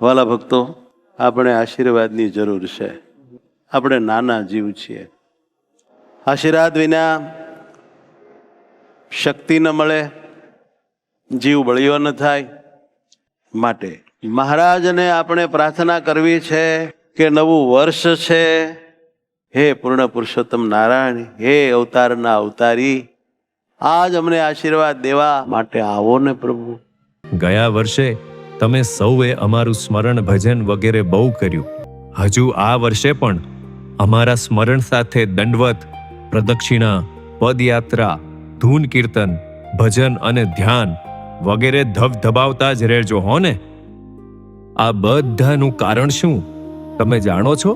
વાલા ભક્તો, આપણે આશીર્વાદની જરૂર છે. આપણે નાના જીવ છીએ. આશીર્વાદ વિના શક્તિ ન મળે, જીવ બળ્યો ન થાય. માટે મહારાજને આપણે પ્રાર્થના કરવી છે કે નવું વર્ષ છે, હે પૂર્ણ પુરુષોત્તમ નારાયણ, હે અવતારના અવતારી, આજ અમને આશીર્વાદ દેવા માટે આવો ને પ્રભુ. ગયા વર્ષે તમે સૌએ અમારું સ્મરણ ભજન વગેરે બહુ કર્યું. હજુ આ વર્ષે પણ અમારા સ્મરણ સાથે દંડવત, પ્રદક્ષિણા, પદયાત્રા, ધૂન કીર્તન, ભજન અને ધ્યાન વગેરે ધબધબાવતા જ રહેજો હો ને. આ બધાનું કારણ શું તમે જાણો છો?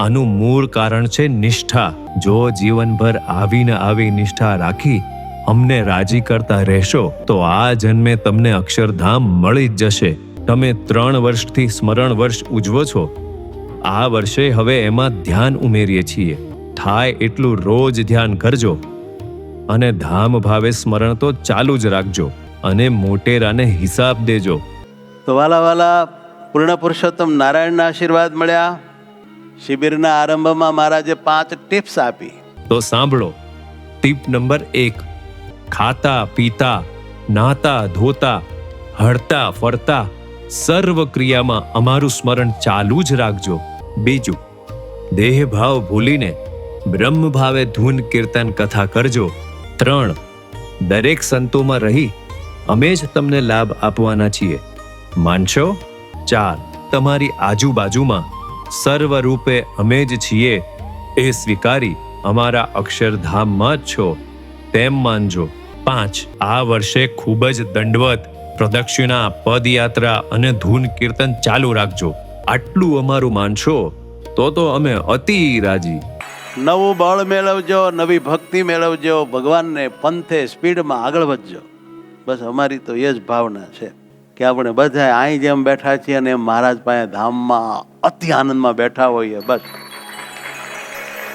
આનું મૂળ કારણ છે નિષ્ઠા. જો જીવનભર આવીને આવી નિષ્ઠા રાખી અમને રાજી કરતા રહેશો તો આ જન્મે તમને અક્ષરધામ મળી જ જશે. તમે 3 વર્ષથી સ્મરણ વર્ષ ઉજવો છો. આ વર્ષે હવે એમાં ધ્યાન ઉમેરીએ છીએ. થાય એટલું રોજ ધ્યાન કરજો અને ધામ ભાવે સ્મરણ તો ચાલુ જ રાખજો અને મોટેરાને હિસાબ દેજો. તો વાલા વાલા, પૂર્ણ પુરુષોત્તમ નારાયણના આશીર્વાદ મળ્યા. શિબિરના આરંભમાં મહારાજે 5 ટિપ્સ આપી. તો સાંભળો. ટીપ નંબર 1, ખાતા પીતા, નાતા ધોતા, હળતા ફરતા સર્વ ક્રિયામાં અમારું સ્મરણ ચાલુ જ રાખજો. બીજું, દેહ ભાવ ભૂલીને બ્રહ્મ ભાવે ધૂન કીર્તન કથા કરજો. 3, દરેક સંતોમાં રહી અમે જ તમને લાભ આપવાના છીએ, માનશો? 4, તમારી આજુબાજુમાં સર્વ રૂપે અમે જ છીએ એ સ્વીકારી અમારા અક્ષરધામમાં જ છો તેમ માનજો. 5, આ વર્ષે ખૂબ જ દંડવત, પ્રદક્ષિણા, પદયાત્રા અને ધૂન કીર્તન ચાલુ રાખજો. આટલું અમારું માનશો તો અમે અતિ રાજી. નવું બળ મેળવજો, નવી ભક્તિ મેળવજો, ભગવાનને પંથે સ્પીડમાં આગળ વધજો. બસ અમારી તો એ જ ભાવના છે કે આપણે બધા અહીં જેમ બેઠા છીએ અને એમ મહારાજ પાસે ધામમાં અતિ આનંદમાં બેઠા હોઈએ. બસ